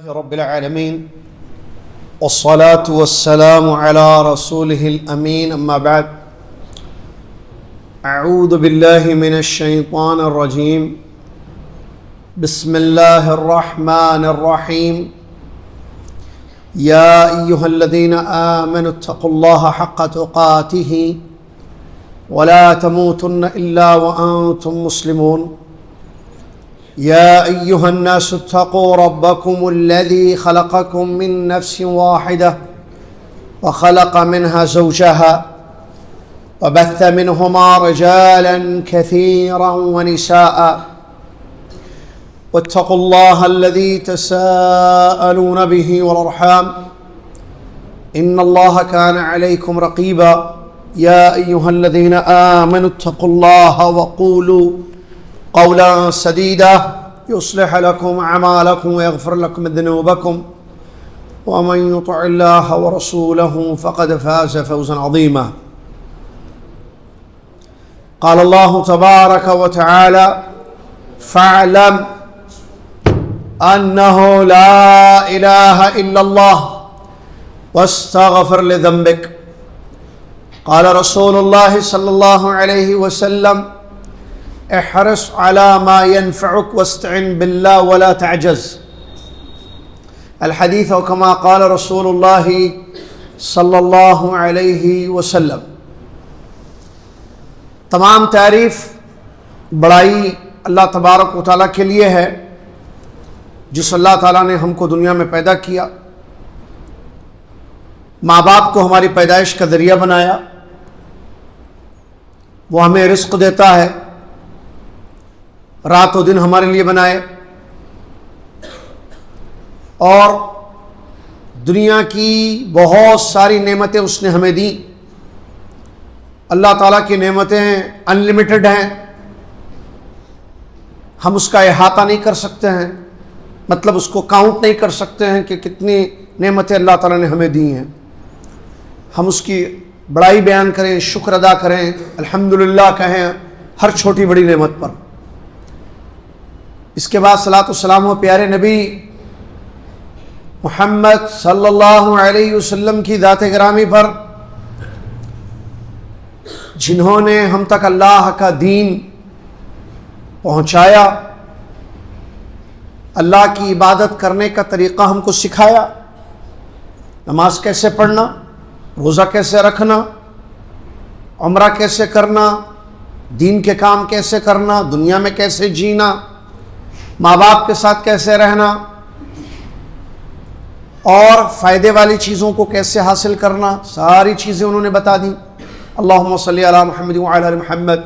رب العالمين والصلاة والسلام على رسوله الأمين أما بعد أعوذ بالله من الشيطان الرجيم بسم الله الرحمن الرحيم يا أيها الذين آمنوا اتقوا الله حق تقاته ولا تموتن إلا وأنتم مسلمون يا أيها الناس اتقوا ربكم الذي خلقكم من نفس واحدة وخلق منها زوجها وبث منهما رجالا كثيرا ونساء واتقوا الله الذي تساءلون به والأرحام إن الله كان عليكم رقيبا يا أيها الذين آمنوا اتقوا الله وقولوا قولا سديدا يصلح لكم أعمالكم ويغفر لكم ذنوبكم ومن يطع الله ورسوله فقد فاز فوزا عظيما قال الله تبارك وتعالى فاعلم أنه لا إله إلا الله واستغفر لذنبك قال رسول الله صلى الله عليه وسلم احرص على ما ينفعك واستعن بالله ولا تعجز الحديث كما قال رسول الله صلی اللہ علیہ وسلم۔ تمام تعریف بڑائی اللہ تبارک و تعالیٰ کے لیے ہے جس اللہ تعالیٰ نے ہم کو دنیا میں پیدا کیا، ماں باپ کو ہماری پیدائش کا ذریعہ بنایا، وہ ہمیں رزق دیتا ہے، رات و دن ہمارے لیے بنائے، اور دنیا کی بہت ساری نعمتیں اس نے ہمیں دیں۔ اللہ تعالیٰ کی نعمتیں انلمیٹڈ ہیں، ہم اس کا احاطہ نہیں کر سکتے ہیں، مطلب اس کو کاؤنٹ نہیں کر سکتے ہیں کہ کتنی نعمتیں اللہ تعالیٰ نے ہمیں دی ہیں۔ ہم اس کی بڑائی بیان کریں، شکر ادا کریں، الحمدللہ کہیں ہر چھوٹی بڑی نعمت پر۔ اس کے بعد صلاۃ والسلام و پیارے نبی محمد صلی اللہ علیہ وسلم کی ذات گرامی پر، جنہوں نے ہم تک اللہ کا دین پہنچایا، اللہ کی عبادت کرنے کا طریقہ ہم کو سکھایا، نماز کیسے پڑھنا، روزہ کیسے رکھنا، عمرہ کیسے کرنا، دین کے کام کیسے کرنا، دنیا میں کیسے جینا، ماں باپ کے ساتھ کیسے رہنا، اور فائدے والی چیزوں کو کیسے حاصل کرنا، ساری چیزیں انہوں نے بتا دیں۔ اللہم صلی علی محمد وعلی آل محمد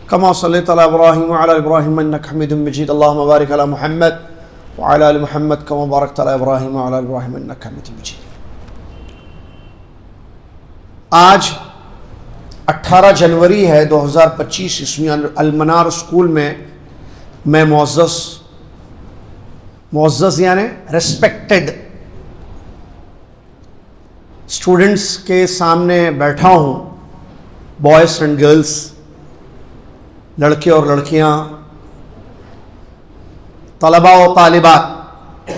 کما صلیت علی ابراہیم وعلی آل ابراہیم انک حمید مجید، اللہم بارک علی محمد وعلی آل محمد کما بارکت علی ابراہیم وعلی آل ابراہیم انک حمید مجید۔ آج 18 جنوری ہے 2025 عیسوی، المنار اسکول میں میں معزز یعنی ریسپیکٹڈ اسٹوڈنٹس کے سامنے بیٹھا ہوں، بوائز اینڈ گرلس، لڑکے اور لڑکیاں، طلباء و طالبات،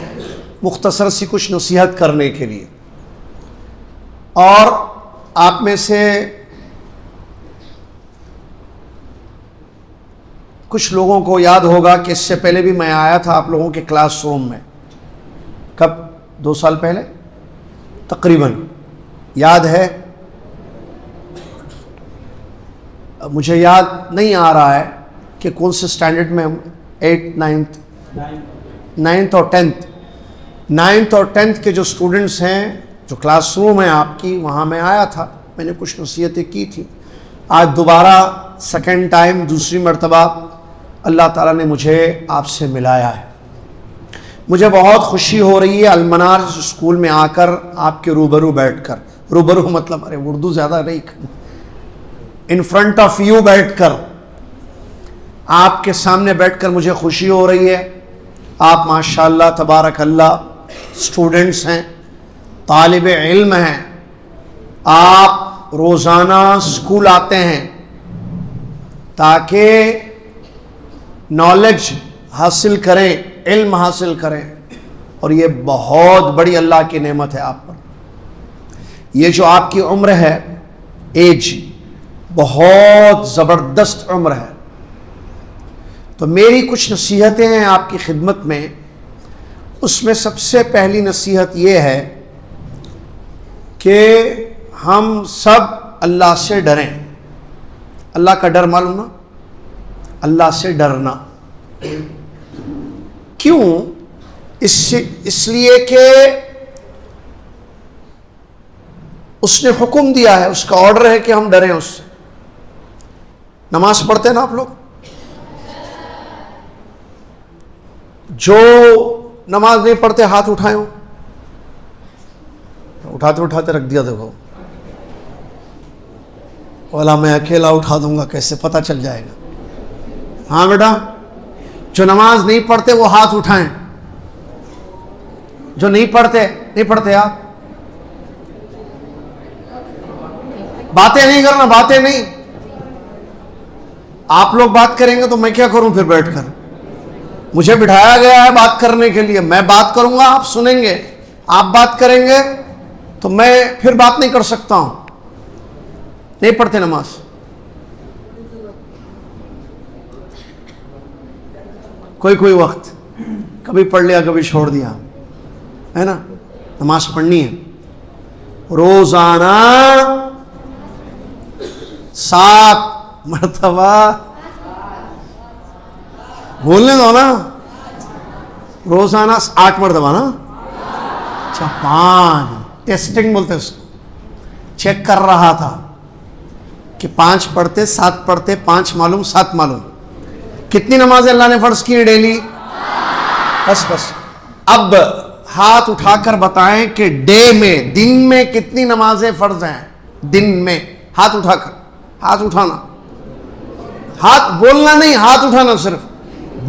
مختصر سی کچھ نصیحت کرنے کے لیے۔ اور آپ میں سے کچھ لوگوں کو یاد ہوگا کہ اس سے پہلے بھی میں آیا تھا آپ لوگوں کے کلاس روم میں، کب 2 سال پہلے تقریباً، یاد ہے؟ مجھے یاد نہیں آ رہا ہے کہ کون سے سٹینڈرڈ میں، 8th 9th اور 10th 9th اور 10th کے جو سٹوڈنٹس ہیں، جو کلاس روم ہے آپ کی، وہاں میں آیا تھا، میں نے کچھ نصیحتیں کی تھی۔ آج دوبارہ سیکنڈ ٹائم، دوسری مرتبہ اللہ تعالیٰ نے مجھے آپ سے ملایا ہے۔ مجھے بہت خوشی ہو رہی ہے المنار اسکول میں آ کر آپ کے روبرو بیٹھ کر، روبرو مطلب ارے اردو زیادہ نہیں، ان فرنٹ آف یو بیٹھ کر، آپ کے سامنے بیٹھ کر مجھے خوشی ہو رہی ہے۔ آپ ماشاءاللہ تبارک اللہ اسٹوڈنٹس ہیں، طالب علم ہیں، آپ روزانہ اسکول آتے ہیں تاکہ نالج حاصل کریں، علم حاصل کریں، اور یہ بہت بڑی اللہ کی نعمت ہے آپ پر. یہ جو آپ کی عمر ہے، ایج، بہت زبردست عمر ہے. تو میری کچھ نصیحتیں ہیں آپ کی خدمت میں. اس میں سب سے پہلی نصیحت یہ ہے کہ ہم سب اللہ سے ڈریں. اللہ کا ڈر معلوم نا، اللہ سے ڈرنا. کیوں؟ اس لیے کہ اس نے حکم دیا ہے، اس کا آرڈر ہے کہ ہم ڈریں اس سے. نماز پڑھتے ہیں نا آپ لوگ؟ جو نماز نہیں پڑھتے ہاتھ اٹھائے ہو. اٹھاتے اٹھاتے رکھ دیا. دیکھو اولا میں اکیلا اٹھا دوں گا کیسے، پتہ چل جائے گا. ہاں بیٹا، جو نماز نہیں پڑھتے وہ ہاتھ اٹھائیں. جو نہیں پڑھتے آپ باتیں نہیں کرنا، باتیں نہیں. آپ لوگ بات کریں گے تو میں کیا کروں پھر بیٹھ کر؟ مجھے بٹھایا گیا ہے بات کرنے کے لیے. میں بات کروں گا، آپ سنیں گے. آپ بات کریں گے تو میں پھر بات نہیں کر سکتا ہوں. نہیں پڑھتے نماز. کوئی وقت کبھی پڑھ لیا کبھی چھوڑ دیا ہے نا. نماز پڑھنی ہے روزانہ 7 مرتبہ. بولنے دو نا. روزانہ 8 مرتبہ نا. اچھا 5 ٹیسٹنگ بولتے اس کو. چیک کر رہا تھا کہ 5 پڑھتے 7 پڑھتے، 5 معلوم 7 معلوم. کتنی نمازیں اللہ نے فرض کی ڈیلی؟ بس. اب ہاتھ اٹھا کر بتائیں کہ دن میں کتنی نمازیں فرض ہیں. دن میں ہاتھ اٹھا کر، ہاتھ اٹھانا، ہاتھ بولنا نہیں، ہاتھ اٹھانا صرف.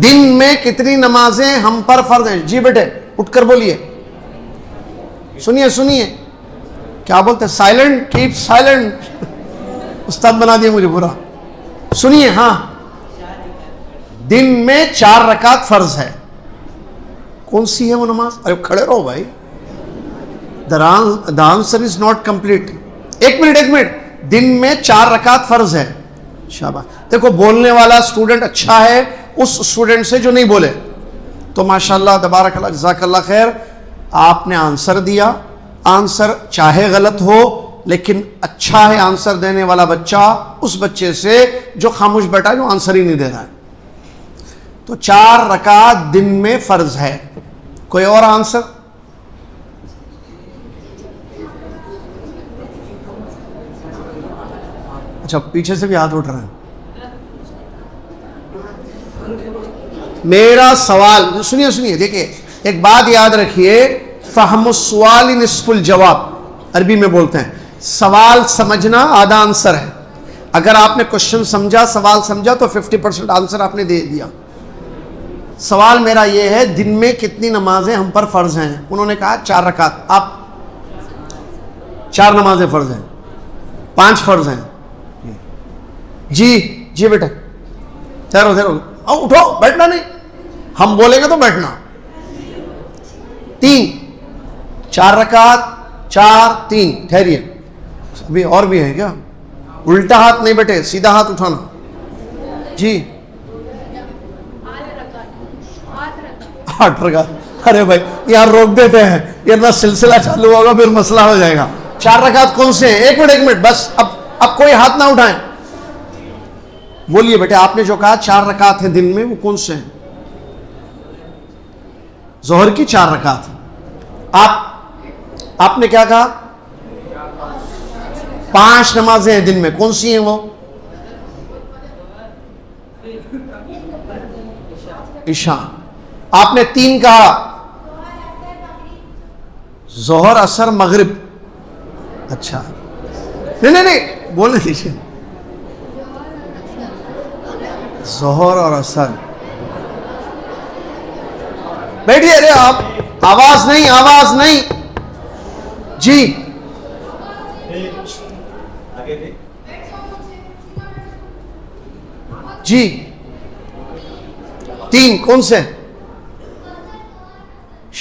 دن میں کتنی نمازیں ہم پر فرض ہیں؟ جی بیٹے اٹھ کر بولیے. سنیے کیا بولتے؟ Silent, keep silent. استاد بنا دیا مجھے برا. سنیے. ہاں، دن میں 4 رکعت فرض ہے. کون سی ہے وہ نماز؟ ارے کھڑے رہو بھائی. The answer is not complete. ایک منٹ. دن میں 4 رکعت فرض ہے. شاباش. دیکھو بولنے والا اسٹوڈنٹ اچھا ہے اس اسٹوڈنٹ سے جو نہیں بولے. تو ماشاءاللہ تبارک اللہ جزاک اللہ خیر، آپ نے آنسر دیا. آنسر چاہے غلط ہو لیکن اچھا ہے آنسر دینے والا بچہ اس بچے سے جو خاموش بیٹھا جو آنسر ہی نہیں دے رہا ہے. تو 4 رکعت دن میں فرض ہے. کوئی اور آنسر؟ اچھا پیچھے سے بھی ہاتھ اٹھ رہے ہیں. میرا سوال سنیے. دیکھیے ایک بات یاد رکھیے، فہم السوال نصف الجواب. عربی میں بولتے ہیں سوال سمجھنا آدھا آنسر ہے. اگر آپ نے کوشچن سمجھا، سوال سمجھا تو 50% آنسر آپ نے دے دیا. سوال میرا یہ ہے دن میں کتنی نمازیں ہم پر فرض ہیں؟ انہوں نے کہا 4 رکعت. آپ 4 نمازیں فرض ہیں، 5 فرض ہیں. جی بیٹا ٹھہرو. اٹھو، بیٹھنا نہیں. ہم بولیں گے تو بیٹھنا. 3 4 رکعت 4 3. ٹھہریے، ابھی اور بھی ہے کیا؟ الٹا ہاتھ نہیں بیٹے، سیدھا ہاتھ اٹھانا. جی 8 رکعت. ارے بھائی یار روک دیتے ہیں، یہ نہ سلسلہ چالو ہوگا پھر مسئلہ ہو جائے گا. 4 رکعت کون سے ہیں؟ ایک منٹ بس. اب کوئی ہاتھ نہ اٹھائیں. بولیے بیٹے آپ نے جو کہا 4 رکعت ہیں دن میں، وہ کون سے ہیں؟ ظہر کی 4 رکعت. آپ نے کیا کہا؟ 5 نمازیں ہیں دن میں. کون سی ہیں وہ؟ عشاء. آپ نے 3 کہا. ظہر عصر مغرب. اچھا نہیں بولنے دیجیے. ظہر اور عصر. بیٹھیے. ارے آپ آواز نہیں. جی جی 3 کون سے؟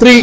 3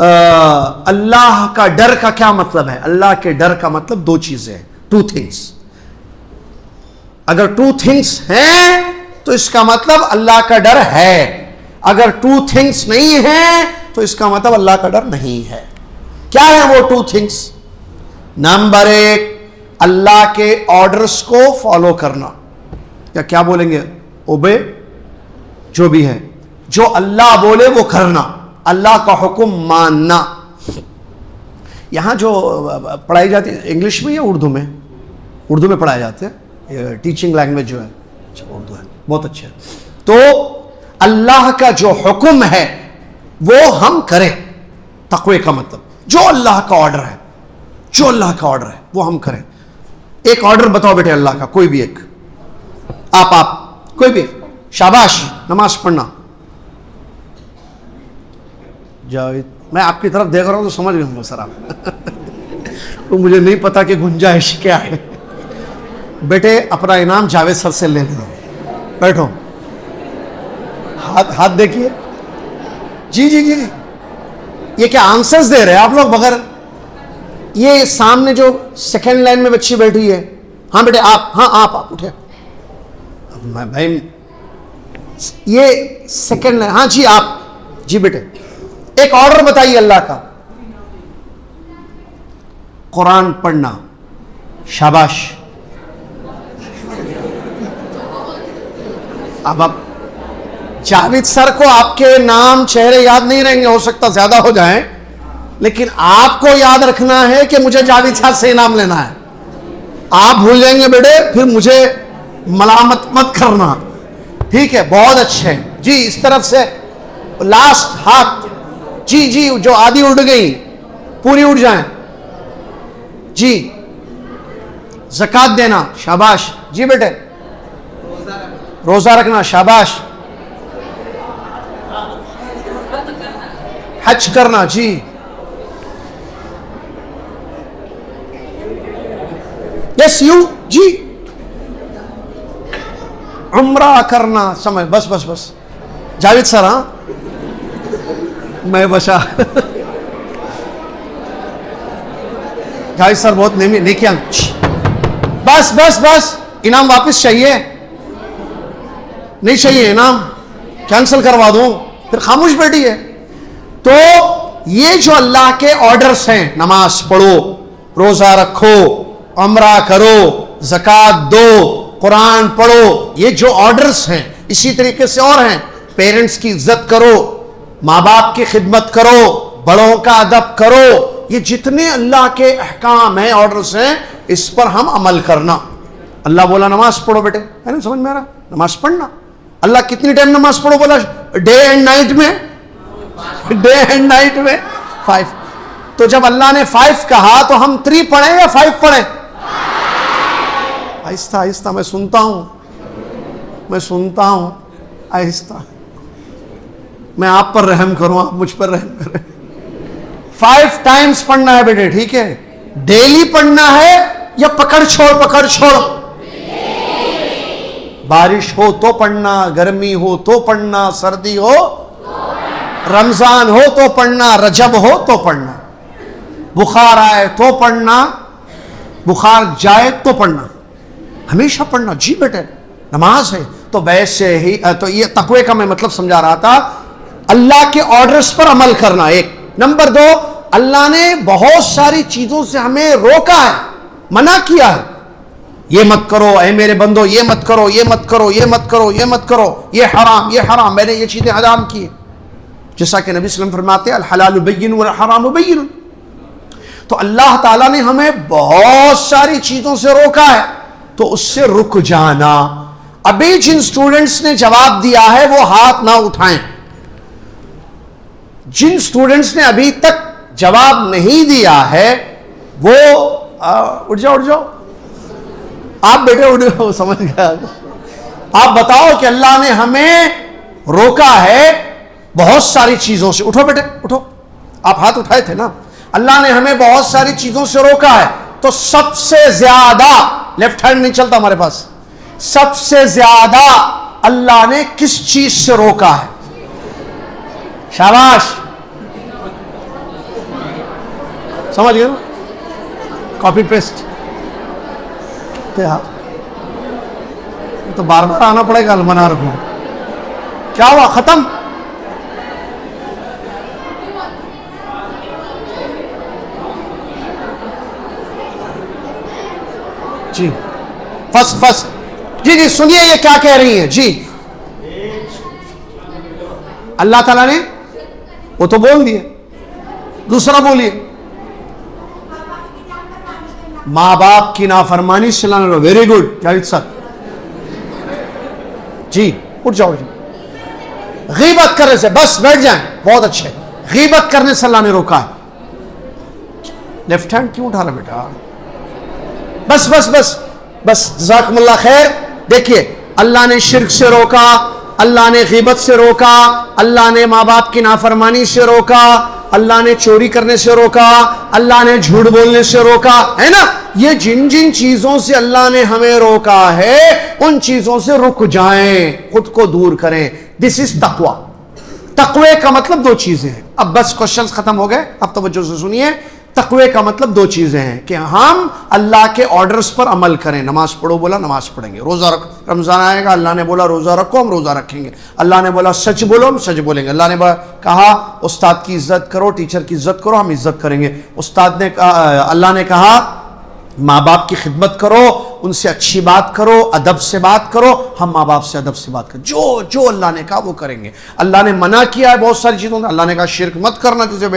اللہ کا ڈر کا کیا مطلب ہے؟ اللہ کے ڈر کا مطلب دو چیزیں ہیں, ٹو تھنگس. اگر ٹو تھنگس ہیں تو اس کا مطلب اللہ کا ڈر ہے, اگر ٹو تھنگس نہیں ہیں تو اس کا مطلب اللہ کا ڈر نہیں ہے. کیا ہے وہ ٹو تھنگس؟ نمبر ایک, اللہ کے آرڈرز کو فالو کرنا, یا کیا بولیں گے, اوبے, جو بھی ہے جو اللہ بولے وہ کرنا, اللہ کا حکم ماننا. یہاں جو پڑھائی جاتی ہے انگلش میں یا اردو میں؟ اردو میں پڑھائے جاتے ہیں, ٹیچنگ لینگویج جو ہے اردو ہے, بہت اچھا ہے. تو اللہ کا جو حکم ہے وہ ہم کریں, تقوی کا مطلب جو اللہ کا آرڈر ہے, جو اللہ کا آرڈر ہے وہ ہم کریں. ایک آرڈر بتاؤ بیٹے اللہ کا, کوئی بھی ایک, آپ کوئی بھی, شاباش, نماز پڑھنا. جاوید, میں آپ کی طرف دیکھ رہا ہوں تو سمجھ گیا ہوں سر آپ تو مجھے نہیں پتا کہ گنجائش کیا ہے. بیٹے اپنا انعام جاوید سر سے لے لو, بیٹھو, ہاتھ دیکھیے. جی جی جی جی, یہ کیا آنسرز دے رہے ہیں آپ لوگ بغیر؟ یہ سامنے جو سیکنڈ لائن میں بچی بیٹھی ہے, ہاں بیٹے آپ, ہاں آپ اٹھے, بھائی یہ سیکنڈ لائن, ہاں جی آپ, جی بیٹے ایک آرڈر بتائیے اللہ کا. قرآن پڑھنا, شاباش. اب آپ جاوید سر کو آپ کے نام چہرے یاد نہیں رہیں گے, ہو سکتا زیادہ ہو جائیں, لیکن آپ کو یاد رکھنا ہے کہ مجھے جاوید صاحب سے انعام لینا ہے. آپ بھول جائیں گے بیٹے پھر مجھے ملامت مت کرنا, ٹھیک ہے؟ بہت اچھے, جی اس طرف سے لاسٹ ہاتھ, جی جی جو آدھی اڑ گئی پوری اڑ جائیں. جی زکوٰۃ دینا, شاباش. جی بیٹے روزہ رکھنا, شاباش. حج کرنا, جی. یس یو, جی. عمرہ کرنا, سمجھ, بس بس بس جاوید سر, ہاں میں بشا جاوید سر بہت نیکیاں, بس بس بس. انعام واپس چاہیے؟ نہیں چاہیے انعام, کینسل کروا دوں, پھر خاموش بیٹھی ہے. تو یہ جو اللہ کے آرڈرز ہیں, نماز پڑھو, روزہ رکھو, عمرہ کرو, زکوٰۃ دو, قرآن پڑھو, یہ جو آرڈرز ہیں. اسی طریقے سے اور ہیں, پیرنٹس کی عزت کرو, ماں باپ کی خدمت کرو, بڑوں کا ادب کرو. یہ جتنے اللہ کے احکام ہیں, آرڈرز ہیں, اس پر ہم عمل کرنا. اللہ بولا نماز پڑھو بیٹے, ہے نا, سمجھ میں آ رہا, نماز پڑھنا. اللہ کتنی ٹائم نماز پڑھو بولا؟ ڈے اینڈ نائٹ میں, ڈے اینڈ نائٹ میں 5. تو جب اللہ نے 5 کہا تو ہم 3 پڑھیں یا 5 پڑھیں؟ آہستہ آہستہ, میں سنتا ہوں آہستہ. میں آپ پر رحم کروں, آپ مجھ پر رحم کریں. 5 ٹائمز پڑھنا ہے بیٹے, ٹھیک ہے؟ ڈیلی پڑھنا ہے یا پکڑ چھوڑ؟ بارش ہو تو پڑھنا, گرمی ہو تو پڑھنا, سردی ہو, رمضان ہو تو پڑھنا, رجب ہو تو پڑھنا, بخار آئے تو پڑھنا, بخار جائے تو پڑھنا, ہمیشہ پڑھنا. جی بیٹے نماز ہے. تو ویسے ہی, تو یہ تقوی کا میں مطلب سمجھا رہا تھا, اللہ کے آرڈرز پر عمل کرنا. ایک. نمبر 2, اللہ نے بہت ساری چیزوں سے ہمیں روکا ہے, منع کیا ہے. یہ مت کرو اے میرے بندو, یہ مت کرو, یہ مت کرو, یہ مت کرو, یہ مت کرو, یہ حرام, میں نے یہ چیزیں حرام کی. جیسا کہ نبی صلی اللہ علیہ وسلم فرماتے ہیں الحلال بین والحرام بین. تو اللہ تعالیٰ نے ہمیں بہت ساری چیزوں سے روکا ہے, تو اس سے رک جانا. ابھی جن سٹوڈنٹس نے جواب دیا ہے وہ ہاتھ نہ اٹھائیں. جن سٹوڈنٹس نے ابھی تک جواب نہیں دیا ہے وہ اٹھ جاؤ. آپ بیٹے اٹھ جاؤ, سمجھ گیا. آپ بتاؤ کہ اللہ نے ہمیں روکا ہے بہت ساری چیزوں سے. اٹھو بیٹے اٹھو, آپ ہاتھ اٹھائے تھے نا. اللہ نے ہمیں بہت ساری چیزوں سے روکا ہے, تو سب سے زیادہ, لیفٹ ہینڈ نہیں چلتا ہمارے پاس, سب سے زیادہ اللہ نے کس چیز سے روکا ہے؟ شاباش. سمجھ گئے نا, کاپی پیسٹ. تو بار بار آنا پڑے گا المنار کو. کیا ہوا, ختم؟ جی فسٹ جی سنیے یہ کیا کہہ رہی ہیں جی. اللہ تعالیٰ نے وہ تو بول دیا, دوسرا بولیے. ماں باپ کی نافرمانی سے لانا. ویری گڈ جاوید صاحب جی, اٹھ جاؤ جی. غیبت کرنے سے, بس بیٹھ جائیں, بہت اچھے. غیبت کرنے سے اللہ نے روکا ہے. لیفٹ ہینڈ کیوں اٹھا رہا بیٹا؟ بس بس بس بس, جزاکم اللہ خیر. دیکھیے, اللہ نے شرک سے روکا, اللہ نے غیبت سے روکا, اللہ نے ماں باپ کی نافرمانی سے روکا, اللہ نے چوری کرنے سے روکا, اللہ نے جھوٹ بولنے سے روکا, ہے نا. یہ جن جن چیزوں سے اللہ نے ہمیں روکا ہے ان چیزوں سے رک جائیں, خود کو دور کریں. دس از تقوی. تقوی کا مطلب دو چیزیں ہیں. اب بس کوشچنز ختم ہو گئے, اب توجہ سے سنیے. تقوی کا مطلب دو چیزیں ہیں کہ ہم اللہ کے آرڈرز پر عمل کریں. نماز پڑھو, بولا نماز پڑھیں گے. روزہ رکھو, رمضان آئے گا, اللہ نے بولا روزہ رکھو, ہم روزہ رکھیں گے. اللہ نے بولا سچ بولو, ہم سچ بولیں گے. اللہ نے کہا استاد کی عزت کرو, ٹیچر کی عزت کرو, ہم عزت کریں گے. استاد نے کہا, اللہ نے کہا ماں باپ کی خدمت کرو, ان سے اچھی بات کرو, ادب سے بات کرو, ہم ماں باپ سے ادب سے بات کریں. جو اللہ نے کہا وہ کریں گے. اللہ نے منع کیا ہے بہت ساری چیزوں. اللہ نے کہا شرک مت کرنا, جسے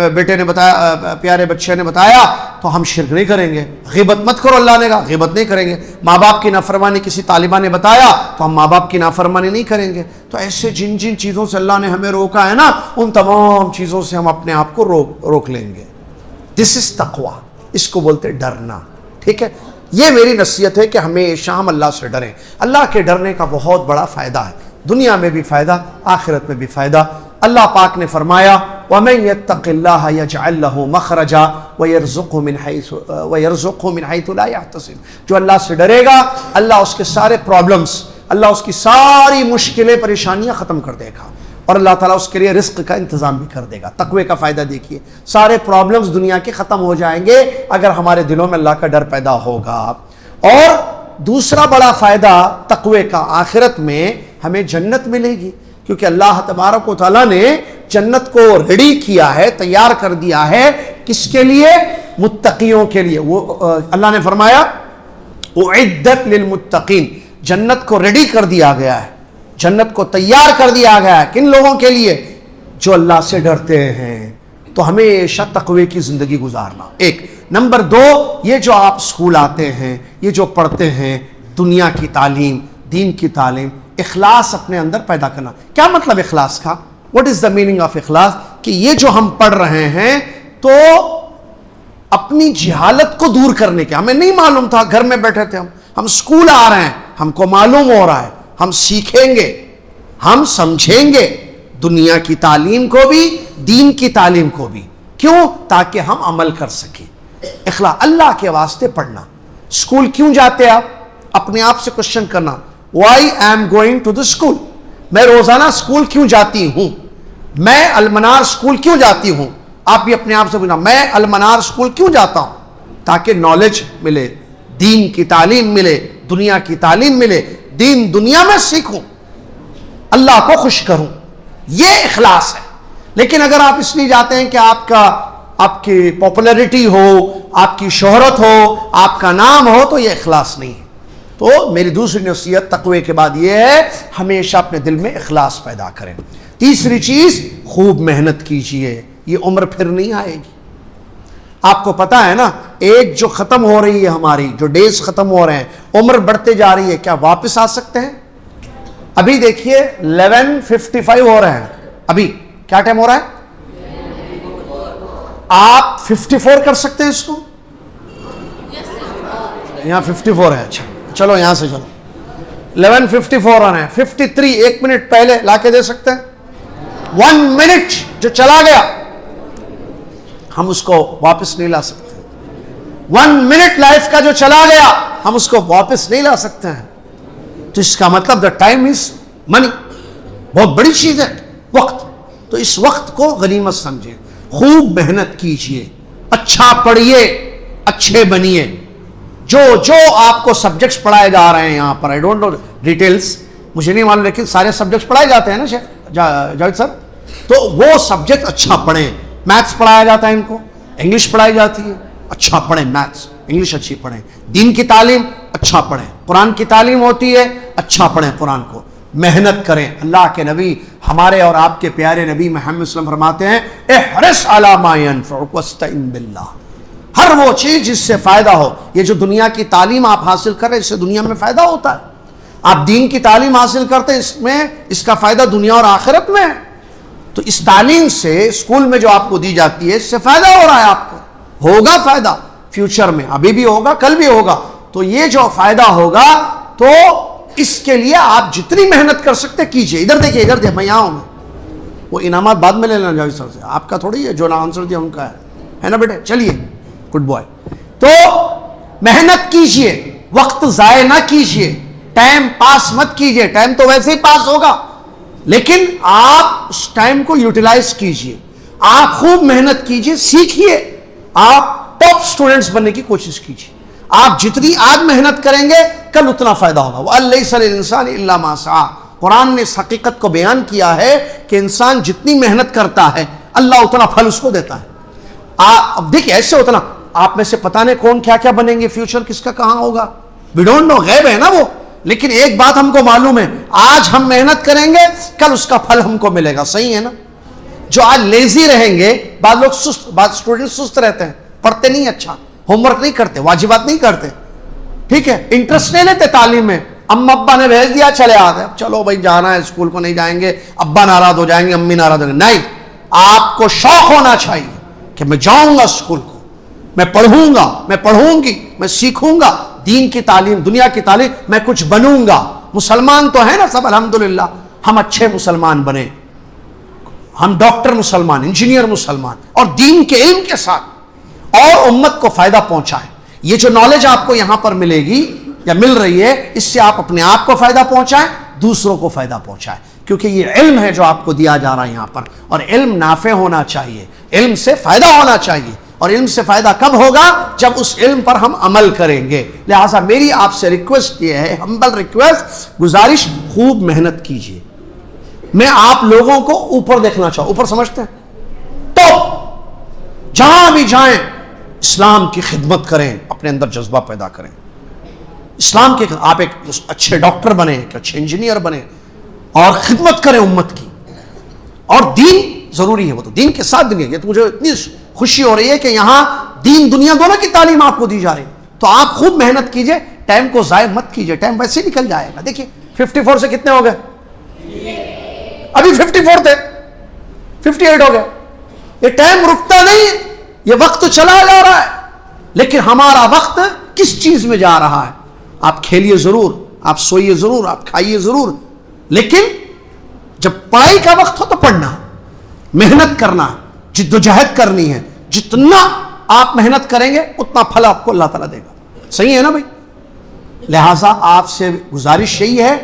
بیٹے نے بتایا, پیارے بچے نے بتایا, تو ہم شرک نہیں کریں گے. غیبت مت کرو, اللہ نے کہا غیبت نہیں کریں گے. ماں باپ کی نافرمانی کسی طالبہ نے بتایا تو ہم ماں باپ کی نافرمانی نہیں کریں گے. تو ایسے جن جن چیزوں سے اللہ نے ہمیں روکا ہے نا, ان تمام چیزوں سے ہم اپنے آپ کو روک لیں گے. دس از تقوی. اس کو بولتے ڈرنا. ٹھیک ہے, یہ میری نصیحت ہے کہ ہمیشہ ہم اللہ سے ڈریں. اللہ کے ڈرنے کا بہت بڑا فائدہ ہے, دنیا میں بھی فائدہ, آخرت میں بھی فائدہ. اللہ پاک نے فرمایا وَمَن يَتَّقِ اللَّهَ يَجْعَلْ لَهُ مَخْرَجًا وَيَرْزُقْهُ مِنْ حَيْثُ لَا يَحْتَسِبُ. جو اللہ سے ڈرے گا, اللہ اس کے سارے پرابلمز, اللہ اس کی ساری مشکلیں پریشانیاں ختم کر دے گا, اور اللہ تعالیٰ اس کے لیے رزق کا انتظام بھی کر دے گا. تقوی کا فائدہ دیکھیے, سارے پرابلمز دنیا کے ختم ہو جائیں گے اگر ہمارے دلوں میں اللہ کا ڈر پیدا ہوگا. اور دوسرا بڑا فائدہ تقوی کا, آخرت میں ہمیں جنت ملے گی, کیونکہ اللہ تبارک و تعالیٰ نے جنت کو ریڈی کیا ہے, تیار کر دیا ہے. کس کے لیے؟ متقیوں کے لیے. وہ اللہ نے فرمایا اعدت للمتقین, جنت کو ریڈی کر دیا گیا ہے, جنت کو تیار کر دیا گیا ہے. کن لوگوں کے لیے؟ جو اللہ سے ڈرتے ہیں. تو ہمیشہ تقوی کی زندگی گزارنا. ایک نمبر دو, یہ جو آپ اسکول آتے ہیں, یہ جو پڑھتے ہیں, دنیا کی تعلیم, دین کی تعلیم, اخلاص اپنے اندر پیدا کرنا. کیا مطلب اخلاص کا؟ What is the meaning of اخلاص؟ کہ یہ جو ہم پڑھ رہے ہیں تو اپنی جہالت کو دور کرنے کے, ہمیں نہیں معلوم تھا, گھر میں بیٹھے تھے ہم اسکول آ رہے ہیں, ہم کو معلوم ہو رہا ہے, ہم سیکھیں گے, ہم سمجھیں گے دنیا کی تعلیم کو بھی, دین کی تعلیم کو بھی. کیوں؟ تاکہ ہم عمل کر سکیں. اخلاص, اللہ کے واسطے پڑھنا. اسکول کیوں جاتے آپ؟ اپنے آپ سے کوشچن کرنا, why I am going to the school. میں روزانہ اسکول کیوں جاتی ہوں؟ میں المنار اسکول کیوں جاتی ہوں؟ آپ بھی اپنے آپ سے پوچھنا, میں المنار اسکول کیوں جاتا ہوں؟ تاکہ نالج ملے, دین کی تعلیم ملے, دنیا کی تعلیم ملے, دین دنیا میں سیکھوں, اللہ کو خوش کروں. یہ اخلاص ہے. لیکن اگر آپ اس لیے جاتے ہیں کہ آپ کی پاپولیرٹی ہو, آپ کی شہرت ہو, آپ کا نام ہو, تو یہ اخلاص نہیں ہے. تو میری دوسری نصیحت تقوی کے بعد یہ ہے, ہمیشہ اپنے دل میں اخلاص پیدا کریں. تیسری چیز, خوب محنت کیجئے, یہ عمر پھر نہیں آئے گی. آپ کو پتا ہے نا, ایج جو ختم ہو رہی ہے ہماری, جو ڈیز ختم ہو رہے ہیں, عمر بڑھتے جا رہی ہے, کیا واپس آ سکتے ہیں؟ ابھی دیکھیے 11:55 ہو رہے ہیں. ابھی کیا ٹائم ہو رہا ہے؟ آپ 54 کر سکتے ہیں اس کو؟ یہاں 54 ہے. اچھا چلو یہاں سے چلو, 11:54 آنا ہے, 53 ایک منٹ پہلے لا کے دے سکتے ہیں. 1 منٹ جو چلا گیا ہم اس کو واپس نہیں لا سکتے. 1 منٹ لائف کا جو چلا گیا ہم اس کو واپس نہیں لا سکتے ہیں. تو اس کا مطلب دا ٹائم از منی, بہت بڑی چیز ہے وقت. تو اس وقت کو غنیمت سمجھیں, خوب محنت کیجئے, اچھا پڑھیے، اچھے بنیے. جو آپ کو سبجیکٹس پڑھائے جا رہے ہیں یہاں پر، آئی ڈونٹ نو ڈیٹیلز، مجھے نہیں معلوم، لیکن سارے سبجیکٹس پڑھائے جاتے ہیں نا جاوید سر، تو وہ سبجیکٹ اچھا پڑھیں. میتھس پڑھایا جاتا ہے ان کو، انگلش پڑھائی جاتی ہے، اچھا پڑھیں میتھس انگلش اچھی پڑھیں. دین کی تعلیم اچھا پڑھیں. قرآن کی تعلیم ہوتی ہے، اچھا پڑھیں قرآن کو. محنت کریں. اللہ کے نبی ہمارے اور آپ کے پیارے نبی محمد صلی اللہ علیہ وسلم فرماتے ہیں احرص علی ما ينفعک واستعن باللہ. ہر وہ چیز جس سے فائدہ ہو. یہ جو دنیا کی تعلیم آپ حاصل کر رہے ہیں، اس سے دنیا میں فائدہ ہوتا ہے. آپ دین کی تعلیم حاصل کرتے ہیں، اس میں اس کا فائدہ دنیا اور آخرت میں ہے. تو اس تعلیم سے اسکول میں جو آپ کو دی جاتی ہے، اس سے فائدہ ہو رہا ہے. آپ کو ہوگا فائدہ فیوچر میں، ابھی بھی ہوگا، کل بھی ہوگا. تو یہ جو فائدہ ہوگا، تو اس کے لیے آپ جتنی محنت کر سکتے کیجئے. ادھر دیکھیے، ادھر دیکھیں، میں یہاں ہوں. وہ انعامات بعد میں لے لینا جاوید سر سے، آپ کا تھوڑی ہے. جو نہ آنسر دیا ان کا ہے نا بیٹے. چلیے، گڈ بوائے. تو محنت کیجئے، وقت ضائع نہ کیجئے، ٹائم پاس مت کیجئے. ٹائم تو ویسے ہی پاس ہوگا، لیکن آپ اس ٹائم کو یوٹیلائز کیجئے. آپ خوب محنت کیجئے، سیکھیے. آپ ٹاپ سٹوڈنٹس بننے کی کوشش کیجئے. آپ جتنی آج محنت کریں گے، کل اتنا فائدہ ہوگا. وَأَلَّيْسَ لِلْإِنسَانِ إِلَّا مَا سَعَىٰ. قرآن نے اس حقیقت کو بیان کیا ہے کہ انسان جتنی محنت کرتا ہے، اللہ اتنا پھل اس کو دیتا ہے. اب دیکھیں، ایسے اتنا آپ میں سے پتہ نہیں کون کیا کیا بنیں گے، فیوچر کس کا کہاں ہوگا، وی ڈونٹ نو، غیب ہے نا وہ. لیکن ایک بات ہم کو معلوم ہے، آج ہم محنت کریں گے، کل اس کا پھل ہم کو ملے گا. صحیح ہے نا؟ جو آج لیزی رہیں گے، بعض لوگ سست، بعض اسٹوڈنٹ سست رہتے ہیں، پڑھتے نہیں اچھا، ہوم ورک نہیں کرتے، واجبات نہیں کرتے، ٹھیک ہے، انٹرسٹ نہیں لیتے تعلیم میں. اما ابا نے بھیج دیا، چلے آتے ہیں، چلو بھائی جانا ہے اسکول کو، نہیں جائیں گے ابا ناراض ہو جائیں گے، امی ناراض ہو جائیں گے. نہیں، آپ کو شوق ہونا چاہیے کہ میں جاؤں گا اسکول کو، میں پڑھوں گا، میں پڑھوں گی، میں سیکھوں گا دین کی تعلیم، دنیا کی تعلیم، میں کچھ بنوں گا. مسلمان تو ہیں نا سب الحمدللہ، ہم اچھے مسلمان بنے، ہم ڈاکٹر مسلمان، انجینئر مسلمان، اور دین کے علم کے ساتھ اور امت کو فائدہ پہنچائیں. یہ جو نالج آپ کو یہاں پر ملے گی یا مل رہی ہے، اس سے آپ اپنے آپ کو فائدہ پہنچائیں، دوسروں کو فائدہ پہنچائیں. کیونکہ یہ علم ہے جو آپ کو دیا جا رہا ہے یہاں پر، اور علم نافع ہونا چاہیے، علم سے فائدہ ہونا چاہیے. اور علم سے فائدہ کب ہوگا؟ جب اس علم پر ہم عمل کریں گے. لہٰذا میری آپ سے ریکویسٹ یہ ہے، ہمبل ریکویسٹ، گزارش، خوب محنت کیجیے. میں آپ لوگوں کو اوپر دیکھنا چاہوں، اوپر سمجھتے ہیں، تو جہاں بھی جائیں اسلام کی خدمت کریں، اپنے اندر جذبہ پیدا کریں اسلام کے. آپ ایک اچھے ڈاکٹر بنیں، ایک اچھے انجینئر بنیں، اور خدمت کریں امت کی. اور دین ضروری ہے، وہ تو دین کے ساتھ دنیا. یہ تو مجھے اتنی خوشی ہو رہی ہے کہ یہاں دین دنیا دونوں کی تعلیم آپ کو دی جا رہی ہے. تو آپ خوب محنت کیجئے، ٹائم کو ضائع مت کیجئے، ٹائم ویسے ہی نکل جائے گا. دیکھیے 54 سے کتنے ہو گئے؟ ابھی 54 تھے، 58 ہو گئے. یہ ٹائم رکتا نہیں ہے، یہ وقت چلا جا رہا ہے. لیکن ہمارا وقت کس چیز میں جا رہا ہے؟ آپ کھیلیے ضرور، آپ سوئیے ضرور، آپ کھائیے ضرور، لیکن جب پڑھائی کا وقت ہو تو پڑھنا، محنت کرنا، جد و جہد کرنی ہے. جتنا آپ محنت کریں گے اتنا پھل آپ کو اللہ تعالیٰ دے گا. صحیح ہے نا بھائی؟ لہٰذا آپ سے گزارش یہی ہے،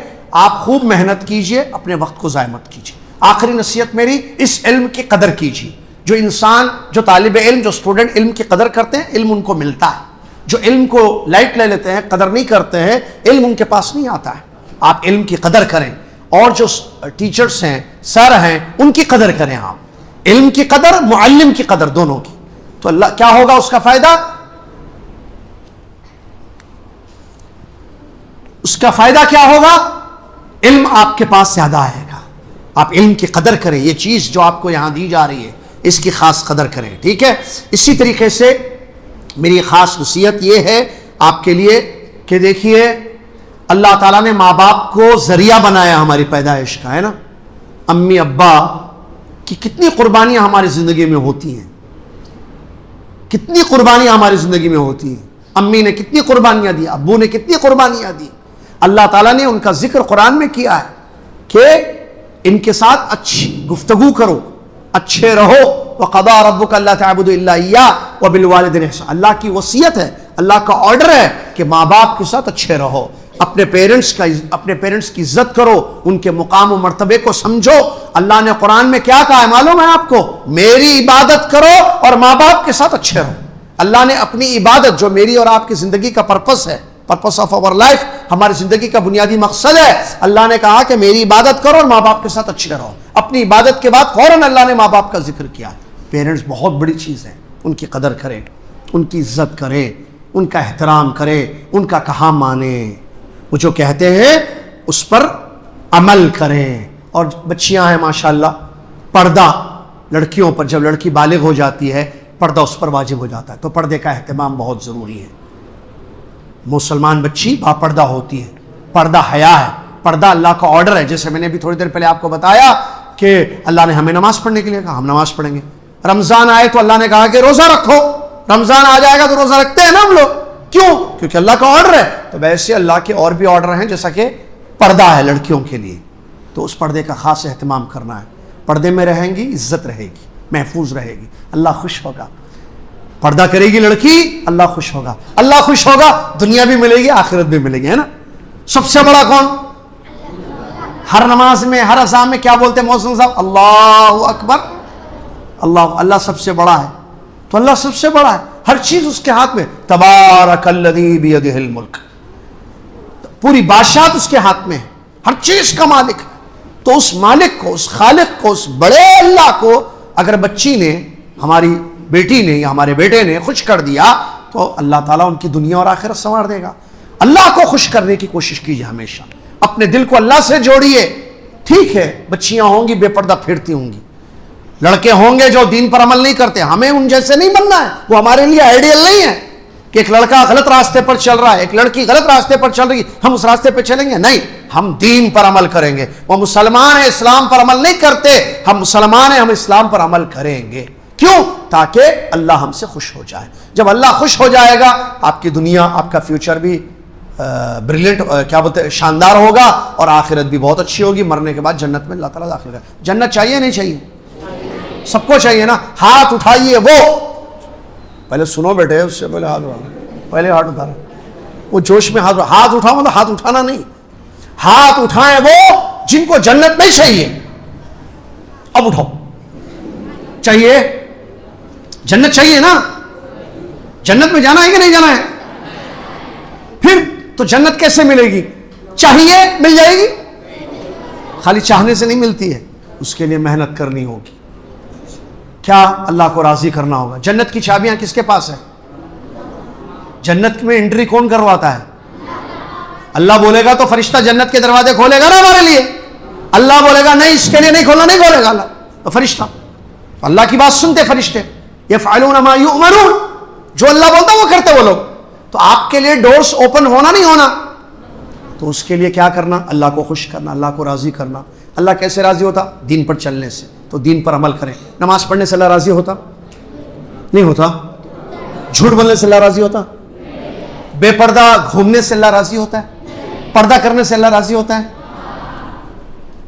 آپ خوب محنت کیجئے، اپنے وقت کو ضائع مت کیجئے. آخری نصیحت میری، اس علم کی قدر کیجئے. جو انسان، جو طالب علم، جو اسٹوڈنٹ علم کی قدر کرتے ہیں، علم ان کو ملتا ہے. جو علم کو لائٹ لے لیتے ہیں، قدر نہیں کرتے ہیں، علم ان کے پاس نہیں آتا ہے. آپ علم کی قدر کریں، اور جو ٹیچرز ہیں، سر ہیں، ان کی قدر کریں. آپ علم کی قدر، معلم کی قدر، دونوں کی. تو اللہ کیا ہوگا اس کا فائدہ؟ اس کا فائدہ کیا ہوگا؟ علم آپ کے پاس زیادہ آئے گا. آپ علم کی قدر کریں. یہ چیز جو آپ کو یہاں دی جا رہی ہے، اس کی خاص قدر کریں، ٹھیک ہے؟ اسی طریقے سے میری خاص نصیحت یہ ہے آپ کے لیے کہ دیکھیے، اللہ تعالیٰ نے ماں باپ کو ذریعہ بنایا ہماری پیدائش کا، ہے نا؟ امی ابا کی کتنی قربانیاں ہماری زندگی میں ہوتی ہیں، کتنی قربانیاں ہماری زندگی میں ہوتی ہیں. امی نے کتنی قربانیاں دی، ابو نے کتنی قربانیاں دی. اللہ تعالیٰ نے ان کا ذکر قرآن میں کیا ہے کہ ان کے ساتھ اچھی گفتگو کرو، اچھے رہو. وَقَضَىٰ رَبُّكَ أَلَّا تَعْبُدُوا إِلَّا إِيَّاهُ وَبِالْوَالِدَيْنِ إِحْسَانًا. اللہ کی وصیت ہے، اللہ کا آرڈر ہے کہ ماں باپ کے ساتھ اچھے رہو. اپنے پیرنٹس کی عزت کرو، ان کے مقام و مرتبے کو سمجھو۔ اللہ نے قرآن میں کیا کہا ہے معلوم ہے آپ کو؟ میری عبادت کرو اور ماں باپ کے ساتھ اچھے رہو۔ اللہ نے اپنی عبادت، جو میری اور آپ کی زندگی کا پرپس ہے، پرپس آف آور لائف، ہماری زندگی کا بنیادی مقصد ہے، اللہ نے کہا کہ میری عبادت کرو اور ماں باپ کے ساتھ اچھے رہو۔ اپنی عبادت کے بعد فوراً اللہ نے ماں باپ کا ذکر کیا۔ پیرنٹس بہت بڑی چیز ہے، ان کی قدر کرے، ان کی عزت کرے، ان کا احترام کرے، ان کا کہا مانے، وہ جو کہتے ہیں اس پر عمل کریں۔ اور بچیاں ہیں ماشاءاللہ، پردہ لڑکیوں پر، جب لڑکی بالغ ہو جاتی ہے پردہ اس پر واجب ہو جاتا ہے، تو پردے کا اہتمام بہت ضروری ہے۔ مسلمان بچی باپردہ ہوتی ہے، پردہ حیا ہے، پردہ اللہ کا آرڈر ہے۔ جیسے میں نے بھی تھوڑی دیر پہلے آپ کو بتایا کہ اللہ نے ہمیں نماز پڑھنے کے لیے کہا، ہم نماز پڑھیں گے۔ رمضان آئے تو اللہ نے کہا کہ روزہ رکھو، رمضان آ جائے گا تو روزہ رکھتے ہیں نا ہم لوگ، کیوں؟ کیونکہ اللہ کا آرڈر ہے۔ تو ویسے اللہ کے اور بھی آرڈر ہیں، جیسا کہ پردہ ہے لڑکیوں کے لیے، تو اس پردے کا خاص اہتمام کرنا ہے۔ پردے میں رہیں گی، عزت رہے گی، محفوظ رہے گی، اللہ خوش ہوگا۔ پردہ کرے گی لڑکی، اللہ خوش ہوگا، اللہ خوش ہوگا، دنیا بھی ملے گی، آخرت بھی ملے گی، ہے نا۔ سب سے بڑا کون؟ ہر نماز میں، ہر اذان میں کیا بولتے ہیں محسن صاحب؟ اللہ اکبر، اللہ سب سے بڑا ہے۔ تو اللہ سب سے بڑا ہے، ہر چیز اس کے ہاتھ میں۔ تبارک الذی بیدہ الملک، پوری بادشاہت اس کے ہاتھ میں ہے، ہر چیز کا مالک ہے۔ تو اس مالک کو، اس خالق کو، اس بڑے اللہ کو اگر بچی نے، ہماری بیٹی نے یا ہمارے بیٹے نے خوش کر دیا تو اللہ تعالیٰ ان کی دنیا اور آخرت سنوار دے گا۔ اللہ کو خوش کرنے کی کوشش کیجیے ہمیشہ، اپنے دل کو اللہ سے جوڑیے۔ ٹھیک ہے بچیاں ہوں گی بے پردہ پھرتی ہوں گی، لڑکے ہوں گے جو دین پر عمل نہیں کرتے، ہمیں ان جیسے نہیں بننا ہے، وہ ہمارے لیے آئیڈیل نہیں ہے کہ ایک لڑکا غلط راستے پر چل رہا ہے، ایک لڑکی غلط راستے پر چل رہی ہے، ہم اس راستے پہ چلیں گے؟ نہیں، ہم دین پر عمل کریں گے۔ وہ مسلمان ہیں، اسلام پر عمل نہیں کرتے، ہم مسلمان ہیں، ہم اسلام پر عمل کریں گے۔ کیوں؟ تاکہ اللہ ہم سے خوش ہو جائے۔ جب اللہ خوش ہو جائے گا، آپ کی دنیا، آپ کا فیوچر بھی بریلینٹ، کیا بولتے ہیں، شاندار ہوگا، اور آخرت بھی بہت اچھی ہوگی۔ مرنے کے بعد جنت میں اللہ تعالیٰ داخل کرے۔ جنت چاہیے نہیں چاہیے؟ سب کو چاہیے نا۔ ہاتھ اٹھائیے، وہ پہلے سنو بیٹے، اس سے پہلے ہاتھ اٹھانا، پہلے ہاتھ اٹھانا، وہ جوش میں ہاتھ اٹھاؤ، مطلب ہاتھ اٹھانا نہیں، ہاتھ اٹھائیں وہ جن کو جنت نہیں چاہیے۔ اب اٹھاؤ، چاہیے جنت، چاہیے نا، جنت میں جانا ہے کہ نہیں جانا ہے؟ پھر تو جنت کیسے ملے گی؟ چاہیے مل جائے گی؟ خالی چاہنے سے نہیں ملتی ہے، اس کے لیے محنت کرنی ہوگی۔ کیا؟ اللہ کو راضی کرنا ہوگا۔ جنت کی چابیاں کس کے پاس ہے؟ جنت میں انٹری کون کرواتا ہے؟ اللہ بولے گا تو فرشتہ جنت کے دروازے کھولے گا نا ہمارے لیے۔ اللہ بولے گا نہیں، اس کے لیے نہیں کھولنا، نہیں کھولے گا اللہ، تو فرشتہ، اللہ کی بات سنتے فرشتے، یفعلون ما یؤمرون، جو اللہ بولتا وہ کرتے وہ لوگ۔ تو آپ کے لیے ڈورز اوپن ہونا نہیں ہونا، تو اس کے لیے کیا کرنا؟ اللہ کو خوش کرنا، اللہ کو راضی کرنا۔ اللہ کیسے راضی ہوتا؟ دین پر چلنے سے، تو دین پر عمل کریں۔ نماز پڑھنے سے اللہ راضی ہوتا نہیں ہوتا؟ جھوٹ بولنے سے اللہ راضی ہوتا؟ بے پردہ گھومنے سے اللہ راضی ہوتا ہے؟ پردہ کرنے سے اللہ راضی ہوتا ہے؟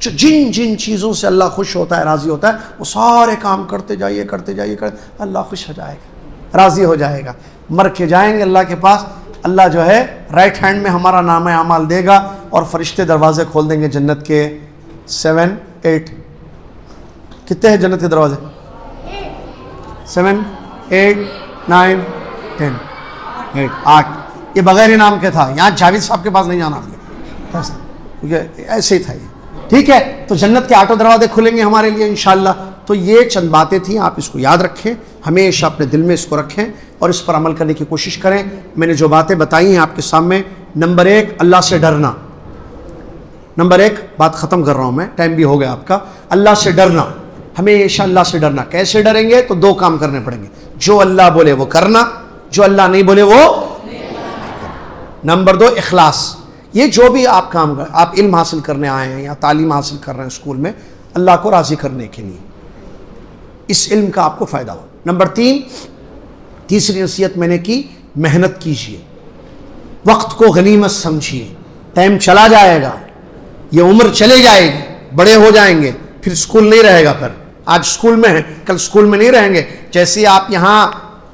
جن جن چیزوں سے اللہ خوش ہوتا ہے، راضی ہوتا ہے، وہ سارے کام کرتے جائیے، اللہ خوش ہو جائے گا، راضی ہو جائے گا۔ مر کے جائیں گے اللہ کے پاس، اللہ جو ہے رائٹ ہینڈ میں ہمارا نامہ اعمال دے گا، اور فرشتے دروازے کھول دیں گے جنت کے 7 8 کتنے ہیں جنت کے دروازے؟ 7 8 9 10 8 یہ بغیر انعام کے تھا، یہاں جاوید صاحب کے پاس نہیں جانا، کیونکہ ایسے ہی تھا یہ۔ ٹھیک ہے، تو جنت کے 8 دروازے کھلیں گے ہمارے لیے انشاءاللہ۔ تو یہ چند باتیں تھیں، آپ اس کو یاد رکھیں، ہمیشہ اپنے دل میں اس کو رکھیں اور اس پر عمل کرنے کی کوشش کریں۔ میں نے جو باتیں بتائی ہیں آپ کے سامنے، نمبر 1 اللہ سے ڈرنا، نمبر 1 بات ختم کر رہا ہوں میں، ٹائم بھی ہو گیا آپ کا۔ اللہ سے ڈرنا، ہمیشہ اللہ سے ڈرنا۔ کیسے ڈریں گے؟ تو 2 کام کرنے پڑیں گے، جو اللہ بولے وہ کرنا، جو اللہ نہیں بولے وہ نہیں کرنا۔ نمبر 2 اخلاص، یہ جو بھی آپ کام کر، آپ علم حاصل کرنے آئے ہیں یا تعلیم حاصل کر رہے ہیں اسکول میں، اللہ کو راضی کرنے کے لیے، اس علم کا آپ کو فائدہ ہو۔ نمبر 3 تیسری نصیحت میں نے کی، محنت کیجیے، وقت کو غنیمت سمجھیے۔ ٹائم چلا جائے گا، یہ عمر چلے جائے گی، بڑے ہو جائیں گے، پھر اسکول نہیں رہے گا، پھر آج اسکول میں ہیں کل اسکول میں نہیں رہیں گے۔ جیسے آپ یہاں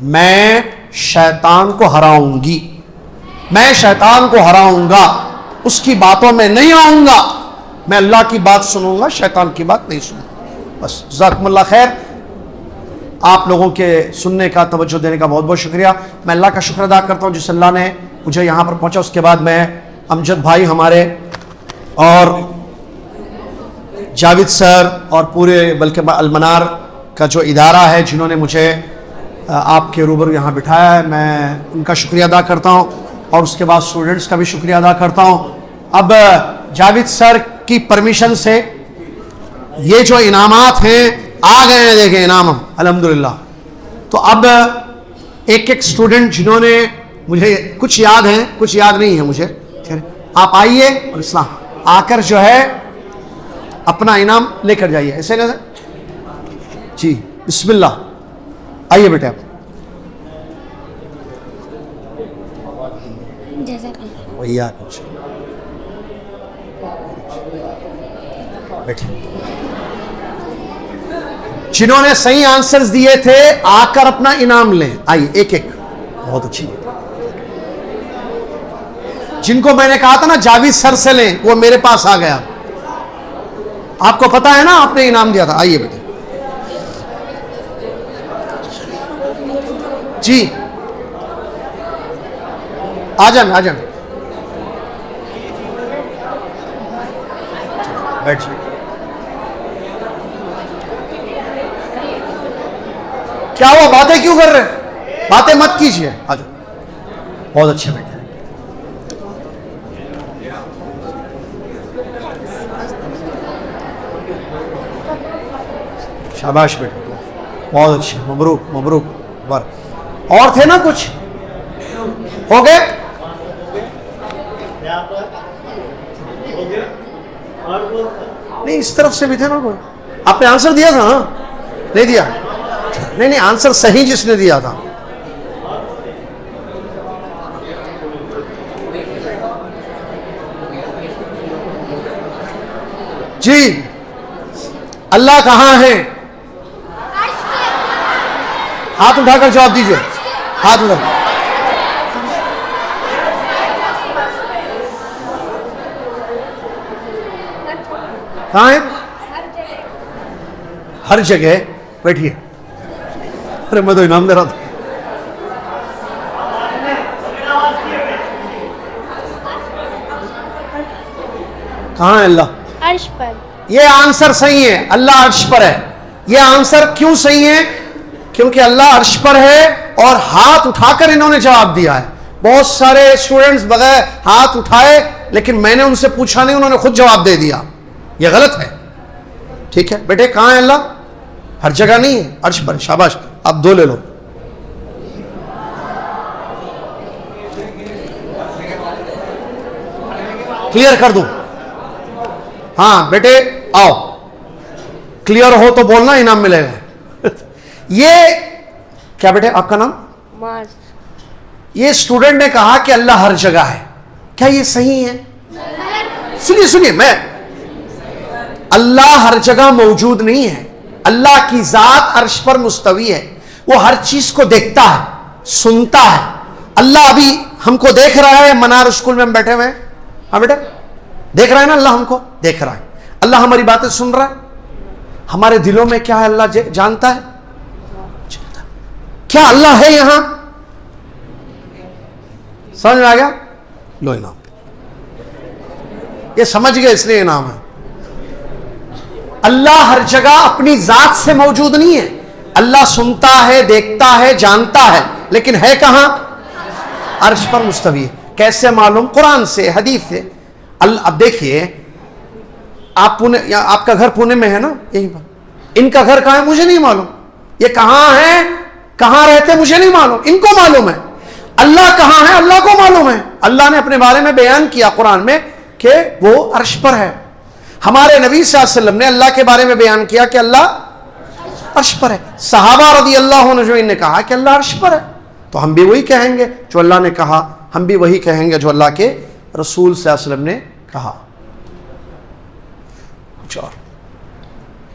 میں شیطان کو ہراؤں گی، میں شیطان کو ہراؤں گا، اس کی باتوں میں نہیں آؤں گا، میں اللہ کی بات سنوں گا، شیطان کی بات نہیں سنوں گا۔ بس جزاکم اللہ خیر، آپ لوگوں کے سننے کا، توجہ دینے کا بہت بہت شکریہ۔ میں اللہ کا شکر ادا کرتا ہوں جس اللہ نے مجھے یہاں پر پہنچا۔ اس کے بعد میں امجد بھائی ہمارے اور جاوید سر اور پورے بلکہ المنار کا جو ادارہ ہے جنہوں نے مجھے آپ کے روبرو یہاں بٹھایا ہے، میں ان کا شکریہ ادا کرتا ہوں، اور اس کے بعد اسٹوڈنٹس کا بھی شکریہ ادا کرتا ہوں۔ اب جاوید سر کی پرمیشن سے یہ جو انعامات ہیں آ گئے ہیں، دیکھیں انعام الحمدللہ۔ تو اب ایک ایک اسٹوڈنٹ جنہوں نے مجھے کچھ یاد ہیں کچھ یاد نہیں ہے مجھے، آپ آئیے اور اسلام آ کر جو ہے اپنا انعام لے کر جائیے، ایسے نا جی، بسم اللہ، آئیے بیٹے آپ۔ بھیا کچھ بیٹھے، جنہوں نے صحیح آنسرز دیے تھے آ کر اپنا انعام لیں، آئیے ایک ایک، بہت اچھی۔ جن کو میں نے کہا تھا نا جاوید سر سے لیں، وہ میرے پاس آ گیا، آپ کو پتا ہے نا آپ نے انعام دیا تھا، آئیے بیٹے جی، آ جائیں آ جائیں، بیٹھ جائیں۔ کیا ہوا، باتیں کیوں کر رہے؟ باتیں مت کیجیے، آ جاؤ، بہت اچھے بیٹے، شاباش بیٹے، بہت اچھے، مبروک مبروک۔ اور تھے نا کچھ، ہو گئے؟ نہیں اس طرف سے بھی تھے نا کوئی، آپ نے آنسر دیا تھا نا؟ نہیں دیا؟ نہیں نہیں، آنسر صحیح جس نے دیا تھا۔ جی، اللہ کہاں ہے؟ ہاتھ اٹھا کر جواب دیجئے، ہاتھ اٹھا۔ کہاں ہے؟ ہر جگہ، بیٹھیے، ارے میں تو انعام دے رہا تھا۔ کہاں ہے اللہ؟ عرش پر۔ یہ آنسر صحیح ہے، اللہ عرش پر ہے۔ یہ آنسر کیوں صحیح ہے؟ کیونکہ اللہ عرش پر ہے، اور ہاتھ اٹھا کر انہوں نے جواب دیا ہے۔ بہت سارے اسٹوڈنٹس بغیر ہاتھ اٹھائے، لیکن میں نے ان سے پوچھا نہیں، انہوں نے خود جواب دے دیا، یہ غلط ہے۔ ٹھیک ہے بیٹے، کہاں ہے اللہ؟ ہر جگہ نہیں ہے، عرش پر۔ شاباش، آپ دو لے لو۔ کلیئر کر دوں؟ ہاں بیٹے آؤ، کلیئر ہو تو بولنا، انعام ملے گا۔ یہ کیا بیٹے آپ کا نام؟ معاذ۔ یہ اسٹوڈنٹ نے کہا کہ اللہ ہر جگہ ہے، کیا یہ صحیح ہے؟ سنیے سنیے، میں اللہ ہر جگہ موجود نہیں ہے، اللہ کی ذات عرش پر مستوی ہے، وہ ہر چیز کو دیکھتا ہے، سنتا ہے۔ اللہ ابھی ہم کو دیکھ رہا ہے، منار اسکول میں ہم بیٹھے ہوئے ہیں، ہاں بیٹا دیکھ رہا ہے نا، اللہ ہم کو دیکھ رہا ہے، اللہ ہماری باتیں سن رہا ہے، ہمارے دلوں میں کیا ہے اللہ جانتا ہے۔ کیا اللہ ہے یہاں؟ سمجھ میں آ گیا؟ لو انعام، یہ سمجھ گئے اس لیے انعام ہے۔ اللہ ہر جگہ اپنی ذات سے موجود نہیں ہے، اللہ سنتا ہے، دیکھتا ہے، جانتا ہے، لیکن ہے کہاں؟ عرش پر مستوی ہے۔ کیسے معلوم؟ قرآن سے، حدیث سے۔ اب دیکھیے، آپ کا گھر پونے میں ہے نا، یہیں پر، ان کا گھر کہاں ہے مجھے نہیں معلوم، یہ کہاں ہے، کہاں رہتے مجھے نہیں معلوم، ان کو معلوم ہے۔ اللہ کہاں ہے، اللہ کو معلوم ہے۔ اللہ نے اپنے بارے میں بیان کیا قرآن میں کہ وہ عرش پر ہے۔ ہمارے نبی صلی اللہ علیہ وسلم نے اللہ کے بارے میں بیان کیا کہ اللہ عرش پر ہے۔ صحابہ رضی اللہ عنہ نے کہا کہ اللہ عرش پر ہے، تو ہم بھی وہی کہیں گے جو اللہ نے کہا، ہم بھی وہی کہیں گے جو اللہ کے رسول صلی اللہ علیہ وسلم نے کہا۔ کچھ اور